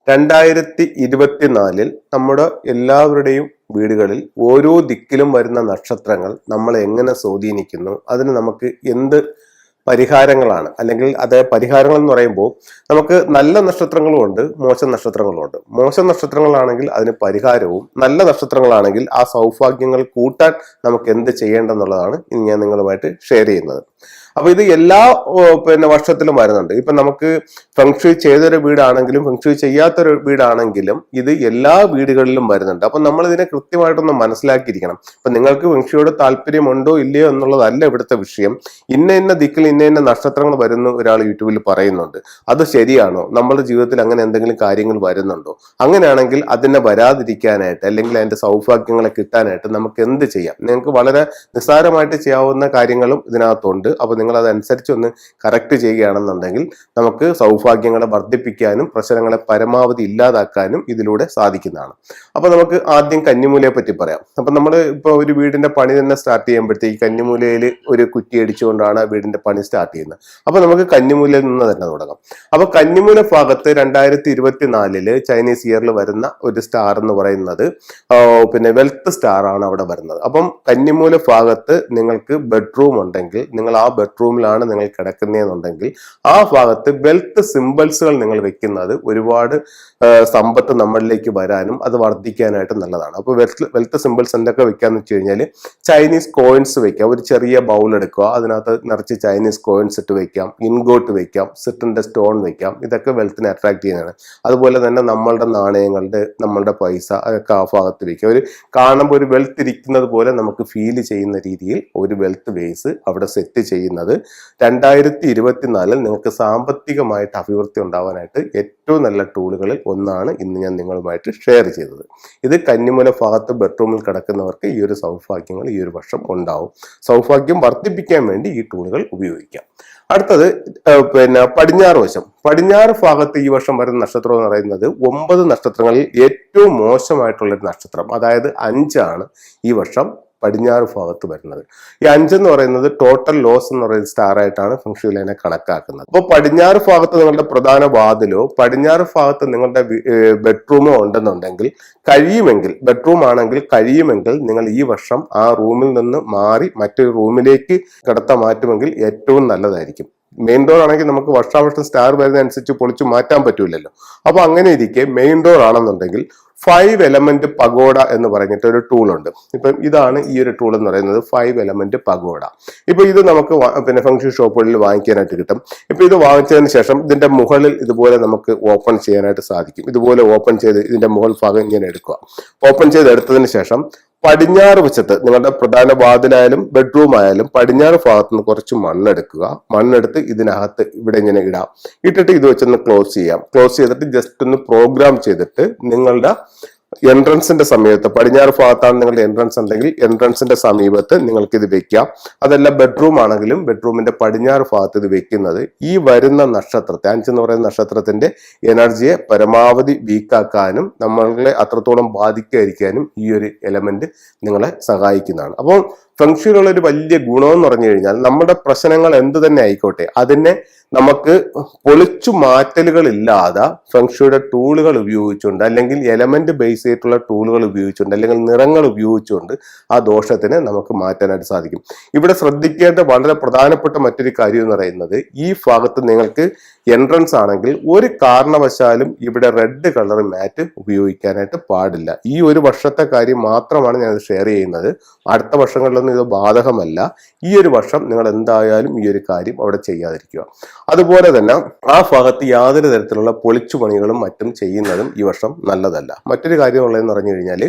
2024 നമ്മുടെ എല്ലാവരുടെയും വീടുകളിൽ ഓരോ ദിക്കിലും വരുന്ന നക്ഷത്രങ്ങൾ നമ്മളെ എങ്ങനെ സ്വാധീനിക്കുന്നു, അതിന് നമുക്ക് എന്ത് പരിഹാരങ്ങളാണ്, അല്ലെങ്കിൽ അത് പരിഹാരങ്ങൾ എന്ന് പറയുമ്പോൾ നമുക്ക് നല്ല നക്ഷത്രങ്ങളും ഉണ്ട്, മോശം നക്ഷത്രങ്ങളും ഉണ്ട്. മോശം നക്ഷത്രങ്ങളാണെങ്കിൽ അതിന് പരിഹാരവും, നല്ല നക്ഷത്രങ്ങളാണെങ്കിൽ ആ സൗഭാഗ്യങ്ങൾ കൂട്ടാൻ നമുക്ക് എന്ത് ചെയ്യേണ്ടെന്നുള്ളതാണ് ഇനി ഞാൻ നിങ്ങളുമായിട്ട് ഷെയർ ചെയ്യുന്നത്. അപ്പൊ ഇത് എല്ലാ വർഷത്തിലും വരുന്നുണ്ട്. ഇപ്പൊ നമുക്ക് ഫെങ്ഷുയി ചെയ്തൊരു വീടാണെങ്കിലും ഫെങ്ഷുയി ചെയ്യാത്തൊരു വീടാണെങ്കിലും ഇത് എല്ലാ വീടുകളിലും വരുന്നുണ്ട്. അപ്പൊ നമ്മൾ ഇതിനെ കൃത്യമായിട്ടൊന്ന് മനസ്സിലാക്കിയിരിക്കണം. അപ്പൊ നിങ്ങൾക്ക് ഫെങ്ഷുയോട് താല്പര്യമുണ്ടോ ഇല്ലയോ എന്നുള്ളതല്ല ഇവിടുത്തെ വിഷയം. ഇന്ന ദിക്കിൽ ഇന്ന നക്ഷത്രങ്ങൾ വരുന്നു ഒരാൾ യൂട്യൂബിൽ പറയുന്നുണ്ട്, അത് ശരിയാണോ? നമ്മുടെ ജീവിതത്തിൽ അങ്ങനെ എന്തെങ്കിലും കാര്യങ്ങൾ വരുന്നുണ്ടോ? അങ്ങനെയാണെങ്കിൽ അതിനെ വരാതിരിക്കാനായിട്ട്, അല്ലെങ്കിൽ അതിന്റെ സൗഭാഗ്യങ്ങളെ കിട്ടാനായിട്ട് നമുക്ക് എന്ത് ചെയ്യാം? നിങ്ങൾക്ക് വളരെ നിസ്സാരമായിട്ട് ചെയ്യാവുന്ന കാര്യങ്ങളും ഇതിനകത്തുണ്ട്. അപ്പൊ നിങ്ങൾ അതനുസരിച്ച് ഒന്ന് കറക്റ്റ് ചെയ്യുകയാണെന്നുണ്ടെങ്കിൽ നമുക്ക് സൗഭാഗ്യങ്ങളെ വർദ്ധിപ്പിക്കാനും പ്രശ്നങ്ങളെ പരമാവധി ഇല്ലാതാക്കാനും ഇതിലൂടെ സാധിക്കുന്നതാണ്. അപ്പൊ നമുക്ക് ആദ്യം കന്നിമൂലയെ പറ്റി പറയാം. അപ്പൊ നമ്മൾ ഇപ്പൊ ഒരു വീടിന്റെ പണി തന്നെ സ്റ്റാർട്ട് ചെയ്യുമ്പോഴത്തേക്ക് കന്നിമൂലയിൽ ഒരു കുറ്റി അടിച്ചുകൊണ്ടാണ് വീടിന്റെ പണി സ്റ്റാർട്ട് ചെയ്യുന്നത്. അപ്പൊ നമുക്ക് കന്നിമൂലയിൽ നിന്ന് തന്നെ തുടങ്ങാം. അപ്പൊ കന്നിമൂല ഭാഗത്ത് 2024 ചൈനീസ് ഇയറിൽ വരുന്ന ഒരു സ്റ്റാർ എന്ന് പറയുന്നത് വെൽത്ത് സ്റ്റാർ ആണ് അവിടെ വരുന്നത്. അപ്പം കന്നിമൂല ഭാഗത്ത് നിങ്ങൾക്ക് ബെഡ്റൂം ഉണ്ടെങ്കിൽ, നിങ്ങൾ ആ ബെഡ്റൂമിലാണ് നിങ്ങൾ കിടക്കുന്നതെന്നുണ്ടെങ്കിൽ ആ ഭാഗത്ത് വെൽത്ത് സിംബൽസുകൾ നിങ്ങൾ വെക്കുന്നത് ഒരുപാട് സമ്പത്ത് നമ്മളിലേക്ക് വരാനും അത് വർദ്ധിക്കാനായിട്ട് നല്ലതാണ്. അപ്പൊ വെൽത്ത് സിംബൽസ് എന്തൊക്കെ വെക്കാന്ന് വെച്ച് കഴിഞ്ഞാൽ ചൈനീസ് കോയിൻസ് വെക്കാം. ഒരു ചെറിയ ബൗൾ എടുക്കുക, അതിനകത്ത് നിറച്ച് ചൈനീസ് കോയിൻസ് ഇട്ട് വെക്കാം, ഇൻഗോട്ട് വെക്കാം, സിറ്റിന്റെ സ്റ്റോൺ വെക്കാം. ഇതൊക്കെ വെൽത്തിനെ അട്രാക്ട് ചെയ്യുന്നതാണ്. അതുപോലെ തന്നെ നമ്മളുടെ നാണയങ്ങളുടെ, നമ്മളുടെ പൈസ അതൊക്കെ ആ ഭാഗത്ത് വെക്കാം. ഒരു കാണുമ്പോൾ ഒരു വെൽത്ത് ഇരിക്കുന്നത് പോലെ നമുക്ക് ഫീൽ ചെയ്യുന്ന രീതിയിൽ ഒരു വെൽത്ത് ബേസ് അവിടെ സെറ്റ് ചെയ്യുന്നത് 2024 നിങ്ങൾക്ക് സാമ്പത്തികമായിട്ട് അഭിവൃദ്ധി ഉണ്ടാവാനായിട്ട് ഏറ്റവും നല്ല ടൂളുകളിൽ ഒന്നാണ് ഇന്ന് ഞാൻ നിങ്ങളുമായിട്ട് ഷെയർ ചെയ്തത്. ഇത് കന്നിമൂല ഭാഗത്ത് ബെഡ്റൂമിൽ കിടക്കുന്നവർക്ക് ഈ ഒരു സൗഭാഗ്യങ്ങൾ ഈ ഒരു വർഷം ഉണ്ടാവും. സൗഭാഗ്യം വർദ്ധിപ്പിക്കാൻ വേണ്ടി ഈ ടൂളുകൾ ഉപയോഗിക്കാം. അടുത്തത് പടിഞ്ഞാറ് വശം. പടിഞ്ഞാറ് ഭാഗത്ത് ഈ വർഷം വരുന്ന നക്ഷത്രം എന്ന് പറയുന്നത് 9 നക്ഷത്രങ്ങളിൽ ഏറ്റവും മോശമായിട്ടുള്ള ഒരു നക്ഷത്രം, അതായത് 5 ആണ് ഈ വർഷം പടിഞ്ഞാറ് ഭാഗത്ത് വരുന്നത്. ഈ 5 എന്ന് പറയുന്നത് ടോട്ടൽ ലോസ് എന്ന് പറയുന്ന സ്റ്റാർ ആയിട്ടാണ് ഫെങ്ഷുയിൽ അതിനെ കണക്കാക്കുന്നത്. അപ്പോൾ പടിഞ്ഞാറ് ഭാഗത്ത് നിങ്ങളുടെ പ്രധാന വാതിലോ പടിഞ്ഞാറ് ഭാഗത്ത് നിങ്ങളുടെ ബെഡ്റൂമോ ഉണ്ടെന്നുണ്ടെങ്കിൽ കഴിയുമെങ്കിൽ, ബെഡ്റൂം ആണെങ്കിൽ കഴിയുമെങ്കിൽ നിങ്ങൾ ഈ വർഷം ആ റൂമിൽ നിന്ന് മാറി മറ്റൊരു റൂമിലേക്ക് കിടത്താൻ മാറ്റുമെങ്കിൽ ഏറ്റവും നല്ലതായിരിക്കും. മെയിൻ ഡോർ ആണെങ്കിൽ നമുക്ക് വർഷാവർഷം സ്റ്റാർ വരുന്നതനുസരിച്ച് പൊളിച്ചു മാറ്റാൻ പറ്റൂലല്ലോ. അപ്പൊ അങ്ങനെ ഇരിക്കെ മെയിൻ ഡോർ ആണെന്നുണ്ടെങ്കിൽ 5 എലമെന്റ് പഗോഡ എന്ന് പറഞ്ഞിട്ട് ഒരു ടൂൾ ഉണ്ട്. ഇപ്പം ഇതാണ് ഈ ഒരു ടൂൾ എന്ന് പറയുന്നത്, 5 എലമെന്റ് പഗോഡ. ഇപ്പൊ ഇത് നമുക്ക് ഫെങ്ഷു ഷോപ്പുകളിൽ വാങ്ങിക്കാനായിട്ട് കിട്ടും. ഇപ്പൊ ഇത് വാങ്ങിച്ചതിന് ശേഷം ഇതിന്റെ മുകളിൽ ഇതുപോലെ നമുക്ക് ഓപ്പൺ ചെയ്യാനായിട്ട് സാധിക്കും. ഇതുപോലെ ഓപ്പൺ ചെയ്ത് ഇതിന്റെ മുകൾ ഭാഗം ഇങ്ങനെ എടുക്കുക. ഓപ്പൺ ചെയ്ത് എടുത്തതിന് ശേഷം പടിഞ്ഞാറ് വശത്ത് നിങ്ങളുടെ പ്രധാന വാതിലായാലും ബെഡ്റൂം ആയാലും പടിഞ്ഞാറ് ഭാഗത്ത് നിന്ന് കുറച്ച് മണ്ണെടുക്കുക. മണ്ണെടുത്ത് ഇതിനകത്ത് ഇവിടെ ഇങ്ങനെ ഇടാം. ഇട്ടിട്ട് ഇത് വെച്ചൊന്ന് ക്ലോസ് ചെയ്യാം. ക്ലോസ് ചെയ്തിട്ട് ജസ്റ്റ് ഒന്ന് പ്രോഗ്രാം ചെയ്തിട്ട് നിങ്ങളുടെ എൻട്രൻസിന്റെ സമീപത്ത്, പടിഞ്ഞാറ് ഭാഗത്താണ് നിങ്ങളുടെ എൻട്രൻസ് ഉണ്ടെങ്കിൽ എൻട്രൻസിന്റെ സമീപത്ത് നിങ്ങൾക്ക് ഇത് വെക്കാം. അതല്ല ബെഡ്റൂം ആണെങ്കിലും ബെഡ്റൂമിന്റെ പടിഞ്ഞാറ് ഭാഗത്ത് ഇത് വെക്കുന്നത് ഈ വരുന്ന നക്ഷത്രത്തെ, 5 എന്ന് പറയുന്ന നക്ഷത്രത്തിന്റെ എനർജിയെ പരമാവധി വീക്കാക്കാനും നമ്മളെ അത്രത്തോളം ബാധിക്കാതിരിക്കാനും ഈ ഒരു എലമെന്റ് നിങ്ങളെ സഹായിക്കുന്നതാണ്. അപ്പോൾ ഫെങ്ഷുയിലുള്ള ഒരു വലിയ ഗുണമെന്ന് പറഞ്ഞു കഴിഞ്ഞാൽ നമ്മുടെ പ്രശ്നങ്ങൾ എന്ത് തന്നെ ആയിക്കോട്ടെ അതിനെ നമുക്ക് പൊളിച്ചു മാറ്റലുകൾ ഇല്ലാതെ ഫെങ്ഷുയുടെ ടൂളുകൾ ഉപയോഗിച്ചുകൊണ്ട്, അല്ലെങ്കിൽ എലമെന്റ് ബേസ് ചെയ്തിട്ടുള്ള ടൂളുകൾ ഉപയോഗിച്ചുകൊണ്ട്, അല്ലെങ്കിൽ നിറങ്ങൾ ഉപയോഗിച്ചുകൊണ്ട് ആ ദോഷത്തിനെ നമുക്ക് മാറ്റാനായിട്ട് സാധിക്കും. ഇവിടെ ശ്രദ്ധിക്കേണ്ട വളരെ പ്രധാനപ്പെട്ട മറ്റൊരു കാര്യം എന്ന് പറയുന്നത്, ഈ ഭാഗത്ത് നിങ്ങൾക്ക് എൻട്രൻസ് ആണെങ്കിൽ ഒരു കാരണവശാലും ഇവിടെ റെഡ് കളർ മാറ്റ് ഉപയോഗിക്കാനായിട്ട് പാടില്ല. ഈ ഒരു വർഷത്തെ കാര്യം മാത്രമാണ് ഞാൻ ഷെയർ ചെയ്യുന്നത്. അടുത്ത വർഷങ്ങളിലൊന്നും ഇത് ബാധകമല്ല. ഈ ഒരു വർഷം നിങ്ങൾ എന്തായാലും ഈ ഒരു കാര്യം അവിടെ ചെയ്യാതിരിക്കുക. അതുപോലെ തന്നെ ആ ഭാഗത്ത് യാതൊരു തരത്തിലുള്ള പൊളിച്ചുപണികളും മറ്റും ചെയ്യുന്നതും ഈ വർഷം നല്ലതല്ല. മറ്റൊരു കാര്യം ഉള്ളതെന്ന് പറഞ്ഞു കഴിഞ്ഞാൽ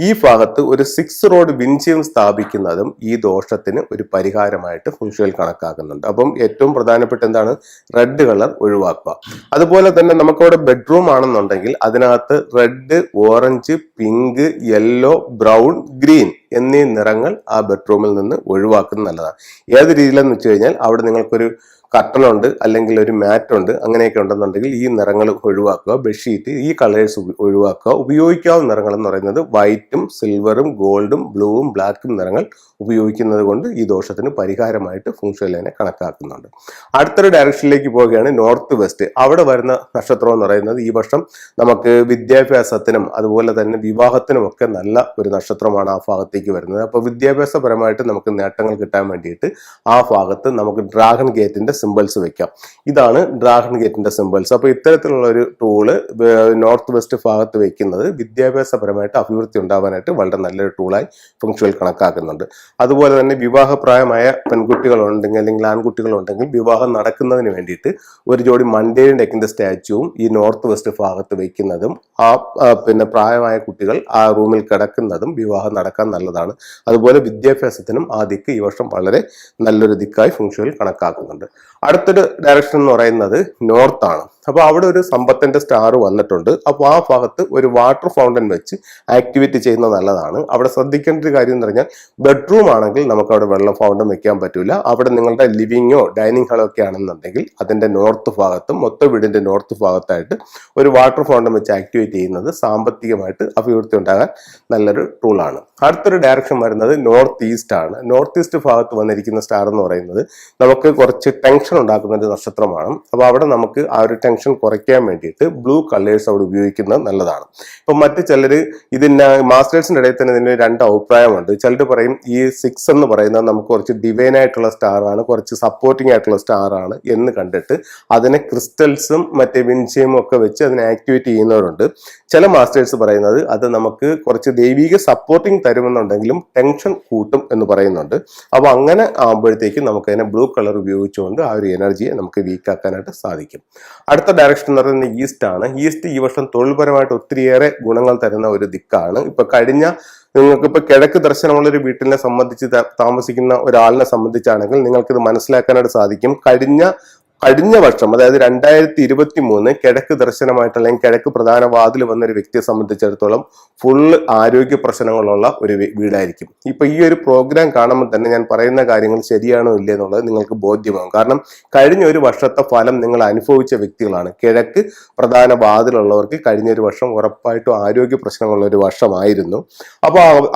ഈ ഭാഗത്ത് ഒരു 6 റോഡ് വിൻചയം സ്ഥാപിക്കുന്നതും ഈ ദോഷത്തിന് ഒരു പരിഹാരമായിട്ട് ഫെങ്ഷുയിൽ കണക്കാക്കുന്നുണ്ട്. അപ്പം ഏറ്റവും പ്രധാനപ്പെട്ട എന്താണ്, റെഡ് കളർ ഒഴിവാക്കുക. അതുപോലെ തന്നെ നമുക്കവിടെ ബെഡ്റൂം ആണെന്നുണ്ടെങ്കിൽ അതിനകത്ത് red, orange, pink, yellow, brown, green എന്നീ നിറങ്ങൾ ആ ബെഡ്റൂമിൽ നിന്ന് ഒഴിവാക്കുന്നത് നല്ലതാണ്. ഏത് രീതിയിലെന്ന് വെച്ച് കഴിഞ്ഞാൽ അവിടെ നിങ്ങൾക്കൊരു കർട്ടനുണ്ട് അല്ലെങ്കിൽ ഒരു മാറ്റ് ഉണ്ട്, അങ്ങനെയൊക്കെ ഉണ്ടെന്നുണ്ടെങ്കിൽ ഈ നിറങ്ങൾ ഒഴിവാക്കുക. ബെഡ്ഷീറ്റ് ഈ കളേഴ്സ് ഒഴിവാക്കുക. ഉപയോഗിക്കാവുന്ന നിറങ്ങൾ എന്ന് പറയുന്നത് വൈറ്റും സിൽവറും ഗോൾഡും ബ്ലൂവും ബ്ലാക്കും നിറങ്ങൾ ഉപയോഗിക്കുന്നത് കൊണ്ട് ഈ ദോഷത്തിന് പരിഹാരമായിട്ട് ഫുങ്ഷുവലിനെ കണക്കാക്കുന്നുണ്ട്. അടുത്തൊരു ഡയറക്ഷനിലേക്ക് പോവുകയാണ് നോർത്ത് വെസ്റ്റ്. അവിടെ വരുന്ന നക്ഷത്രം എന്ന് പറയുന്നത് ഈ വർഷം നമുക്ക് വിദ്യാഭ്യാസത്തിനും അതുപോലെ തന്നെ വിവാഹത്തിനും ഒക്കെ നല്ല ഒരു നക്ഷത്രമാണ് ആ ഭാഗത്തേക്ക് വരുന്നത്. അപ്പോൾ വിദ്യാഭ്യാസപരമായിട്ട് നമുക്ക് നേട്ടങ്ങൾ കിട്ടാൻ വേണ്ടിയിട്ട് ആ ഭാഗത്ത് നമുക്ക് ഡ്രാഗൺ ഗേറ്റിന്റെ സിമ്പിൾസ് വെക്കാം. ഇതാണ് ഡ്രാഗൺ ഗേറ്റിന്റെ സിമ്പിൾസ്. അപ്പോൾ ഇത്തരത്തിലുള്ള ഒരു ടൂള് നോർത്ത് വെസ്റ്റ് ഭാഗത്ത് വെക്കുന്നത് വിദ്യാഭ്യാസപരമായിട്ട് അഭിവൃദ്ധി ഉണ്ടാവാനായിട്ട് വളരെ നല്ലൊരു ടൂളായി ഫംഗ്ഷനിൽ കണക്കാക്കുന്നുണ്ട്. അതുപോലെ തന്നെ വിവാഹപ്രായമായ പെൺകുട്ടികളുണ്ടെങ്കിൽ അല്ലെങ്കിൽ ആൺകുട്ടികളുണ്ടെങ്കിൽ വിവാഹം നടക്കുന്നതിന് വേണ്ടിയിട്ട് ഒരു ജോഡി മണ്ടേൻ ഡെക്കിന്റെ സ്റ്റാച്ചുവും ഈ നോർത്ത് വെസ്റ്റ് ഭാഗത്ത് വെക്കുന്നതും പിന്നെ പ്രായമായ കുട്ടികൾ ആ റൂമിൽ കിടക്കുന്നതും വിവാഹം നടക്കാൻ നല്ലതാണ്. അതുപോലെ വിദ്യാഭ്യാസത്തിനും ആ ദിക്ക് ഈ വർഷം വളരെ നല്ലൊരു ദിക്കായി ഫംഗ്ഷനിൽ കണക്കാക്കുന്നുണ്ട്. അടുത്തൊരു ഡയറക്ഷൻ എന്ന് പറയുന്നത് നോർത്ത് ആണ്. അപ്പോൾ അവിടെ ഒരു സമ്പത്തിന്റെ സ്റ്റാർ വന്നിട്ടുണ്ട്. അപ്പോൾ ആ ഭാഗത്ത് ഒരു വാട്ടർ ഫൗണ്ടൻ വെച്ച് ആക്ടിവേറ്റ് ചെയ്യുന്നത് നല്ലതാണ്. അവിടെ ശ്രദ്ധിക്കേണ്ട ഒരു കാര്യം എന്ന് പറഞ്ഞാൽ ബെഡ്റൂം ആണെങ്കിൽ നമുക്ക് അവിടെ വെള്ളം ഫൗണ്ടൻ വെക്കാൻ പറ്റില്ല. അവിടെ നിങ്ങളുടെ ലിവിങ്ങോ ഡൈനിങ് ഹാളോ ഒക്കെ ആണെന്നുണ്ടെങ്കിൽ അതിന്റെ നോർത്ത് ഭാഗത്തും മൊത്തം വീടിന്റെ നോർത്ത് ഭാഗത്തായിട്ട് ഒരു വാട്ടർ ഫൗണ്ടൻ വെച്ച് ആക്ടിവേറ്റ് ചെയ്യുന്നത് സാമ്പത്തികമായിട്ട് അഭിവൃദ്ധി ഉണ്ടാകാൻ നല്ലൊരു ടൂളാണ്. അടുത്തൊരു ഡയറക്ഷൻ വരുന്നത് നോർത്ത് ഈസ്റ്റ് ആണ്. നോർത്ത് ഈസ്റ്റ് ഭാഗത്ത് വന്നിരിക്കുന്ന സ്റ്റാർ എന്ന് പറയുന്നത് നമുക്ക് കുറച്ച് ടെൻഷൻ ഉണ്ടാക്കുന്ന ഒരു നക്ഷത്രമാണ്. അപ്പോൾ അവിടെ നമുക്ക് ആ ഒരു ടെൻഷൻ കുറയ്ക്കാൻ വേണ്ടിയിട്ട് ബ്ലൂ കളേഴ്സ് അവിടെ ഉപയോഗിക്കുന്നത് നല്ലതാണ്. ഇപ്പൊ മറ്റു ചിലർ ഇതിന് മാസ്റ്റേഴ്സിന്റെ ഇടയിൽ തന്നെ ഇതിന് രണ്ട് അഭിപ്രായമുണ്ട്. ചിലർ പറയും ഈ 6 എന്ന് പറയുന്നത് നമുക്ക് കുറച്ച് ഡിവൈൻ ആയിട്ടുള്ള സ്റ്റാർ ആണ്, കുറച്ച് സപ്പോർട്ടിംഗ് ആയിട്ടുള്ള സ്റ്റാർ ആണ് എന്ന് കണ്ടിട്ട് അതിനെ ക്രിസ്റ്റൽസും മറ്റേ വിൻഷയും ഒക്കെ വെച്ച് അതിനെ ആക്ടിവേറ്റ് ചെയ്യുന്നവരുണ്ട്. ചില മാസ്റ്റേഴ്സ് പറയുന്നത് അത് നമുക്ക് കുറച്ച് ദൈവിക സപ്പോർട്ടിംഗ് തരുമെന്നുണ്ടെങ്കിലും ടെൻഷൻ കൂട്ടും എന്ന് പറയുന്നുണ്ട്. അപ്പൊ അങ്ങനെ ആകുമ്പോഴത്തേക്കും നമുക്ക് അതിനെ ബ്ലൂ കളർ ഉപയോഗിച്ചുകൊണ്ട് ആ ഒരു എനർജിയെ നമുക്ക് വീക്ക് ആക്കാനായിട്ട് സാധിക്കും. അടുത്ത ഡയറക്ഷൻ എന്ന് പറയുന്നത് ഈസ്റ്റ് ആണ്. ഈസ്റ്റ് ഈ വർഷം തൊഴിൽപരമായിട്ട് ഒത്തിരിയേറെ ഗുണങ്ങൾ തരുന്ന ഒരു ദിക്കാണ്. ഇപ്പൊ നിങ്ങൾക്കിപ്പോൾ കിഴക്ക് ദർശനമുള്ള ഒരു വീട്ടിനെ സംബന്ധിച്ച് താമസിക്കുന്ന ഒരാളിനെ സംബന്ധിച്ചാണെങ്കിൽ നിങ്ങൾക്കിത് മനസ്സിലാക്കാനായിട്ട് സാധിക്കും. കഴിഞ്ഞ വർഷം അതായത് 2023 കിഴക്ക് ദർശനമായിട്ട് അല്ലെങ്കിൽ കിഴക്ക് പ്രധാന വാതിൽ വന്ന ഒരു വ്യക്തിയെ സംബന്ധിച്ചിടത്തോളം ഫുള്ള് ആരോഗ്യ പ്രശ്നങ്ങളുള്ള ഒരു വീടായിരിക്കും. ഇപ്പൊ ഈ ഒരു പ്രോഗ്രാം കാണുമ്പോൾ തന്നെ ഞാൻ പറയുന്ന കാര്യങ്ങൾ ശരിയാണോ ഇല്ലേ എന്നുള്ളത് നിങ്ങൾക്ക് ബോധ്യമാകും. കാരണം കഴിഞ്ഞ ഒരു വർഷത്തെ ഫലം നിങ്ങൾ അനുഭവിച്ച വ്യക്തികളാണ്. കിഴക്ക് പ്രധാന വാതിലുള്ളവർക്ക് കഴിഞ്ഞ ഒരു വർഷം ഉറപ്പായിട്ടും ആരോഗ്യ പ്രശ്നങ്ങളുള്ള ഒരു വർഷമായിരുന്നു.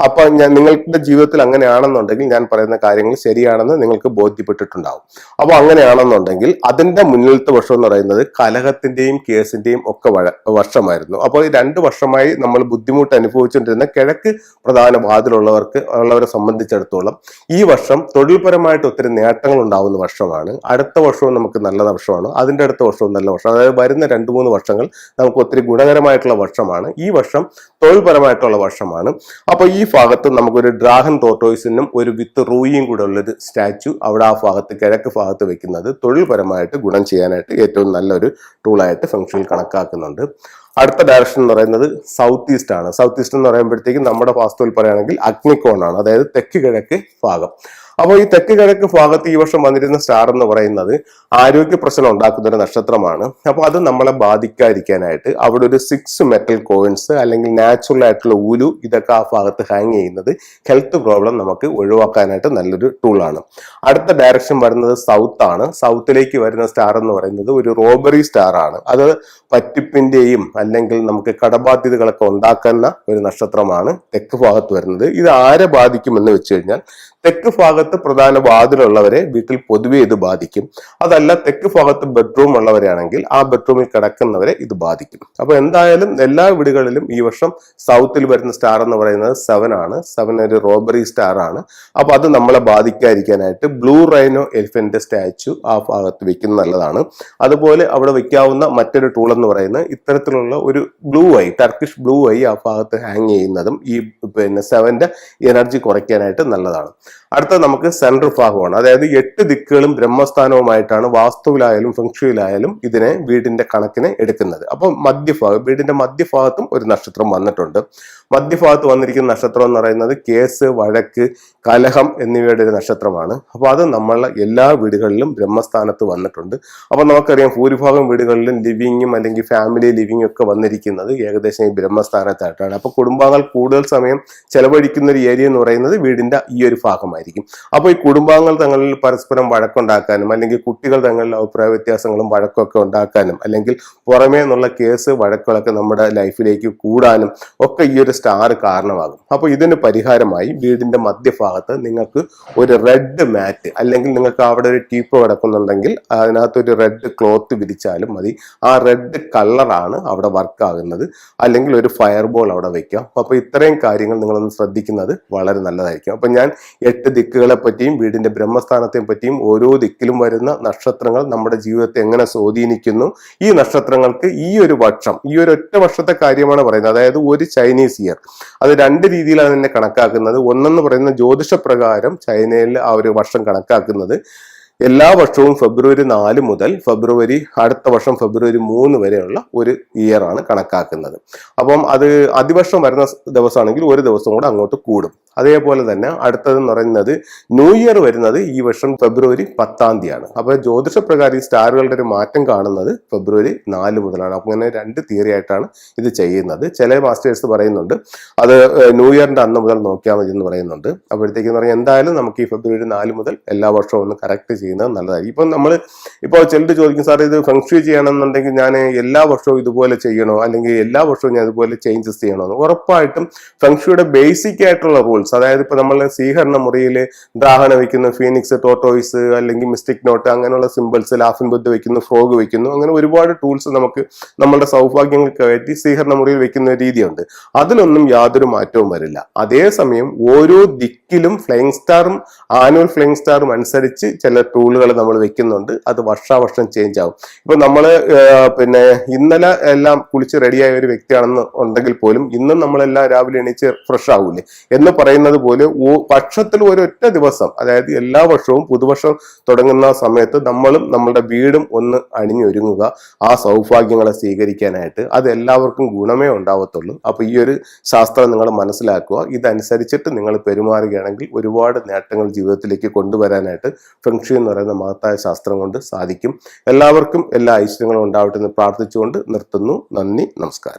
അപ്പൊ നിങ്ങളുടെ ജീവിതത്തിൽ അങ്ങനെയാണെന്നുണ്ടെങ്കിൽ ഞാൻ പറയുന്ന കാര്യങ്ങൾ ശരിയാണെന്ന് നിങ്ങൾക്ക് ബോധ്യപ്പെട്ടിട്ടുണ്ടാവും. അപ്പൊ അങ്ങനെയാണെന്നുണ്ടെങ്കിൽ അതിന്റെ മുന്നിലത്തെ വർഷം എന്ന് പറയുന്നത് കലഹത്തിന്റെയും കേസിന്റെയും ഒക്കെ വർഷമായിരുന്നു. അപ്പോൾ ഈ 2 വർഷമായി നമ്മൾ ബുദ്ധിമുട്ട് അനുഭവിച്ചുകൊണ്ടിരുന്ന കിഴക്ക് പ്രധാന വാതിലുള്ളവരെ സംബന്ധിച്ചിടത്തോളം ഈ വർഷം തൊഴിൽപരമായിട്ട് ഒത്തിരി നേട്ടങ്ങൾ ഉണ്ടാവുന്ന വർഷമാണ്. അടുത്ത വർഷവും നമുക്ക് നല്ല വർഷമാണ്, അതിന്റെ അടുത്ത വർഷവും നല്ല വർഷം. അതായത് വരുന്ന 2-3 വർഷങ്ങൾ നമുക്ക് ഒത്തിരി ഗുണകരമായിട്ടുള്ള വർഷമാണ്. ഈ വർഷം തൊഴിൽപരമായിട്ടുള്ള വർഷമാണ്. അപ്പൊ ഈ ഭാഗത്ത് നമുക്കൊരു ഡ്രാഗൺ ടോർട്ടോയ്സിനും ഒരു വിത്ത് റൂയിയും കൂടെ ഉള്ളൊരു സ്റ്റാച്ചു അവിടെ ആ ഭാഗത്ത് കിഴക്ക് ഭാഗത്ത് വെക്കുന്നത് തൊഴിൽപരമായിട്ട് ഗുണം ചെയ്യാനായിട്ട് ഏറ്റവും നല്ലൊരു ടൂളായിട്ട് ഫംഗ്ഷനിൽ കണക്കാക്കുന്നുണ്ട്. അടുത്ത ഡയറക്ഷൻ എന്ന് പറയുന്നത് സൗത്ത് ഈസ്റ്റ് ആണ്. സൗത്ത് ഈസ്റ്റ് എന്ന് പറയുമ്പോഴത്തേക്കും നമ്മുടെ വാസ്തുവിൽ പറയുകയാണെങ്കിൽ അഗ്നികോണാണ്, അതായത് തെക്ക് കിഴക്ക് ഭാഗം. അപ്പോൾ ഈ തെക്ക് കിഴക്ക് ഭാഗത്ത് ഈ വർഷം വന്നിരുന്ന സ്റ്റാർ എന്ന് പറയുന്നത് ആരോഗ്യ പ്രശ്നം ഉണ്ടാക്കുന്ന ഒരു നക്ഷത്രമാണ്. അപ്പോൾ അത് നമ്മളെ ബാധിക്കാതിരിക്കാനായിട്ട് അവിടെ ഒരു 6 മെറ്റൽ കോയിൻസ് അല്ലെങ്കിൽ നാച്ചുറൽ ആയിട്ടുള്ള ഊലു ഇതൊക്കെ ആ ഭാഗത്ത് ഹാങ് ചെയ്യുന്നത് ഹെൽത്ത് പ്രോബ്ലം നമുക്ക് ഒഴിവാക്കാനായിട്ട് നല്ലൊരു ടൂളാണ്. അടുത്ത ഡയറക്ഷൻ വരുന്നത് സൗത്ത് ആണ്. സൗത്തിലേക്ക് വരുന്ന സ്റ്റാർ എന്ന് പറയുന്നത് ഒരു റോബറി സ്റ്റാർ ആണ്. അത് പറ്റിപ്പിന്റെയും അല്ലെങ്കിൽ നമുക്ക് കടബാധ്യതകളൊക്കെ ഉണ്ടാക്കുന്ന ഒരു നക്ഷത്രമാണ് തെക്ക് ഭാഗത്ത് വരുന്നത്. ഇത് ആരെ ബാധിക്കുമെന്ന് വെച്ച് കഴിഞ്ഞാൽ തെക്ക് ഭാഗത്ത് പ്രധാന വാതിലുള്ളവരെ വീട്ടിൽ പൊതുവെ ഇത് ബാധിക്കും. അതല്ല തെക്ക് ഭാഗത്ത് ബെഡ്റൂം ഉള്ളവരാണെങ്കിൽ ആ ബെഡ്റൂമിൽ കിടക്കുന്നവരെ ഇത് ബാധിക്കും. അപ്പൊ എന്തായാലും എല്ലാ വീടുകളിലും ഈ വർഷം സൗത്തിൽ വരുന്ന സ്റ്റാർ എന്ന് പറയുന്നത് 7 ആണ്. 7 ഒരു റോബറി സ്റ്റാർ ആണ്. അപ്പൊ അത് നമ്മളെ ബാധിക്കാതിരിക്കാനായിട്ട് ബ്ലൂ റൈനോ എലിഫന്റ് സ്റ്റാച്ചു ആ ഭാഗത്ത് വെക്കുന്നത് നല്ലതാണ്. അതുപോലെ അവിടെ വെക്കാവുന്ന മറ്റൊരു ടൂൾ എന്ന് പറയുന്നത് ഇത്തരത്തിലുള്ള ഒരു blue I, Turkish blue I ആ ഭാഗത്ത് ഹാങ് ചെയ്യുന്നതും ഈ 7ന്റെ എനർജി കുറയ്ക്കാനായിട്ട് നല്ലതാണ്. അടുത്ത നമുക്ക് സെൻട്രൽ ഭാഗമാണ്. അതായത് 8 ദിക്കുകളും ബ്രഹ്മസ്ഥാനവുമായിട്ടാണ് വാസ്തുവിലായാലും ഫെങ്ഷുയിലായാലും ഇതിനെ വീടിന്റെ കണക്കിന് എടുക്കുന്നത്. അപ്പൊ വീടിന്റെ മധ്യഭാഗത്തും ഒരു നക്ഷത്രം വന്നിട്ടുണ്ട്. മധ്യഭാഗത്ത് വന്നിരിക്കുന്ന നക്ഷത്രം എന്ന് പറയുന്നത് കേസ്, വഴക്ക്, കലഹം എന്നിവയുടെ ഒരു നക്ഷത്രമാണ്. അപ്പൊ അത് നമ്മളെ എല്ലാ വീടുകളിലും ബ്രഹ്മസ്ഥാനത്ത് വന്നിട്ടുണ്ട്. അപ്പൊ നമുക്കറിയാം ഭൂരിഭാഗം വീടുകളിലും ലിവിങ്ങും അല്ലെങ്കിൽ ഫാമിലി ലിവിങ്ങും ഒക്കെ വന്നിരിക്കുന്നത് ഏകദേശം ഈ ബ്രഹ്മസ്ഥാനത്തായിട്ടാണ്. അപ്പൊ കുടുംബാംഗങ്ങൾ കൂടുതൽ സമയം ചെലവഴിക്കുന്ന ഒരു ഏരിയ എന്ന് പറയുന്നത് വീടിന്റെ ഈ ഒരു ഭാഗമായി. കാരണമായിരിക്കും. അപ്പോൾ ഈ കുടുംബാംഗങ്ങൾ തങ്ങളിൽ പരസ്പരം വഴക്കുണ്ടാക്കാനും അല്ലെങ്കിൽ കുട്ടികൾ തങ്ങളിൽ അഭിപ്രായ വ്യത്യാസങ്ങളും വഴക്കൊക്കെ ഉണ്ടാക്കാനും അല്ലെങ്കിൽ പുറമേ നിന്നുള്ള കേസ് വഴക്കുകളൊക്കെ നമ്മുടെ ലൈഫിലേക്ക് കൂടാനും ഒക്കെ ഈ ഒരു സ്റ്റാർ കാരണമാകും. അപ്പോൾ ഇതിന് പരിഹാരമായി വീടിന്റെ മധ്യഭാഗത്ത് നിങ്ങൾക്ക് ഒരു റെഡ് മാറ്റ് അല്ലെങ്കിൽ നിങ്ങൾക്ക് അവിടെ ഒരു ടീപ്പ് കിടക്കുന്നുണ്ടെങ്കിൽ അതിനകത്തൊരു റെഡ് ക്ലോത്ത് വിരിച്ചാലും മതി. ആ റെഡ് കളറാണ് അവിടെ വർക്ക് ആകുന്നത്. അല്ലെങ്കിൽ ഒരു ഫയർ ബോൾ അവിടെ വെക്കാം. അപ്പോൾ ഇത്രയും കാര്യങ്ങൾ നിങ്ങളൊന്ന് ശ്രദ്ധിക്കുന്നത് വളരെ നല്ലതായിരിക്കും. അപ്പൊ ഞാൻ 8 ദിക്കുകളെ പറ്റിയും വീടിന്റെ ബ്രഹ്മസ്ഥാനത്തെ പറ്റിയും ഓരോ ദിക്കിലും വരുന്ന നക്ഷത്രങ്ങൾ നമ്മുടെ ജീവിതത്തെ എങ്ങനെ സ്വാധീനിക്കുന്നു, ഈ നക്ഷത്രങ്ങൾക്ക് ഈ ഒരു വർഷം, ഈ ഒരു ഒറ്റ വർഷത്തെ കാര്യമാണ് പറയുന്നത്. അതായത് ഒരു ചൈനീസ് ഇയർ, അത് 2 രീതിയിലാണ് തന്നെ കണക്കാക്കുന്നത്. ഒന്നെന്ന് പറയുന്ന ജ്യോതിഷപ്രകാരം ചൈനയിൽ ആ ഒരു വർഷം കണക്കാക്കുന്നത് എല്ലാ വർഷവും ഫെബ്രുവരി 4 മുതൽ അടുത്ത വർഷം ഫെബ്രുവരി 3 വരെയുള്ള ഒരു ഇയർ ആണ് കണക്കാക്കുന്നത്. അപ്പം അത് അതിവർഷം വരുന്ന ദിവസമാണെങ്കിൽ ഒരു ദിവസം കൂടെ അങ്ങോട്ട് കൂടും. അതേപോലെ തന്നെ അടുത്തതെന്ന് പറയുന്നത് ന്യൂ ഇയർ വരുന്നത് ഈ വർഷം ഫെബ്രുവരി 10-ാം തീയതിയാണ്. അപ്പോൾ ജ്യോതിഷപ്രകാരം ഈ സ്റ്റാറുകളുടെ ഒരു മാറ്റം കാണുന്നത് ഫെബ്രുവരി 4 മുതലാണ്. അങ്ങനെ 2 തിയറി ആയിട്ടാണ് ഇത് ചെയ്യുന്നത്. ചില മാസ്റ്റേഴ്സ് പറയുന്നുണ്ട് അത് ന്യൂ ഇയറിന്റെ അന്ന് മുതൽ നോക്കിയാൽ മതി എന്ന് പറയുന്നുണ്ട്. അപ്പോഴത്തേക്കെന്ന് പറഞ്ഞാൽ എന്തായാലും നമുക്ക് ഈ ഫെബ്രുവരി 4 മുതൽ എല്ലാ വർഷവും ഒന്ന് കറക്റ്റ് ചെയ്യുന്നത് നല്ലതായിരിക്കും. ഇപ്പോൾ ചിലർ ചോദിക്കും, സാർ ഇത് ഫെങ്ഷുയി ചെയ്യണമെന്നുണ്ടെങ്കിൽ ഞാൻ എല്ലാ വർഷവും ഇതുപോലെ ചെയ്യണോ, അല്ലെങ്കിൽ എല്ലാ വർഷവും ഞാൻ ഇതുപോലെ ചേഞ്ചസ് ചെയ്യണോ എന്ന്. ഉറപ്പായിട്ടും ഫെങ്ഷുയുടെ ബേസിക് ആയിട്ടുള്ള റൂൾസ്, അതായത് ഇപ്പൊ നമ്മൾ സ്വീകരണ മുറിയിൽ ദ്രാഹണ വെക്കുന്നു, ഫീനിക്സ്, ടോട്ടോയിസ് അല്ലെങ്കിൽ മിസ്റ്റിക് നോട്ട്, അങ്ങനെയുള്ള സിമ്പിൾസ്, ലാഫിൻ ബുദ്ധ വെക്കുന്നു, ഫ്രോഗ് വെക്കുന്നു, അങ്ങനെ ഒരുപാട് ടൂൾസ് നമുക്ക് നമ്മളുടെ സൗഭാഗ്യങ്ങൾക്ക് വേണ്ടി സ്വീകരണ മുറിയിൽ വെക്കുന്ന രീതിയുണ്ട്. അതിലൊന്നും യാതൊരു മാറ്റവും വരില്ല. അതേസമയം ഓരോ ദിക്കിലും ഫ്ലൈയിങ് സ്റ്റാറും ആനുവൽ ഫ്ലൈയിങ് സ്റ്റാറും അനുസരിച്ച് ചില ടൂളുകൾ നമ്മൾ വെക്കുന്നുണ്ട്. അത് വർഷാവർഷം ചേഞ്ച് ആവും. ഇപ്പൊ നമ്മള് ഇന്നലെ എല്ലാം കുളിച്ച് റെഡിയായ ഒരു വ്യക്തിയാണെന്ന് ഉണ്ടെങ്കിൽ പോലും ഇന്നും നമ്മളെല്ലാം രാവിലെ എണീച്ച് ഫ്രഷ് ആവൂലേ എന്ന് പറയുന്നത് പോലെ വർഷത്തിൽ ഒരൊറ്റ ദിവസം, അതായത് എല്ലാ വർഷവും പുതുവർഷം തുടങ്ങുന്ന സമയത്ത് നമ്മളും നമ്മളുടെ വീടും ഒന്ന് അണിഞ്ഞൊരുങ്ങുക ആ സൗഭാഗ്യങ്ങളെ സ്വീകരിക്കാനായിട്ട്. അത് എല്ലാവർക്കും ഗുണമേ ഉണ്ടാവത്തുള്ളൂ. അപ്പൊ ഈ ഒരു ശാസ്ത്രം നിങ്ങൾ മനസ്സിലാക്കുക. ഇതനുസരിച്ചിട്ട് നിങ്ങൾ പെരുമാറുകയാണെങ്കിൽ ഒരുപാട് നേട്ടങ്ങൾ ജീവിതത്തിലേക്ക് കൊണ്ടുവരാനായിട്ട് ഫെങ്ഷുയി എന്ന് പറയുന്ന മഹത്തായ ശാസ്ത്രം കൊണ്ട് സാധിക്കും. എല്ലാവർക്കും എല്ലാ ഐശ്വര്യങ്ങളും ഉണ്ടാവട്ടെ എന്ന് പ്രാർത്ഥിച്ചുകൊണ്ട് നിർത്തുന്നു. നന്ദി, നമസ്കാരം.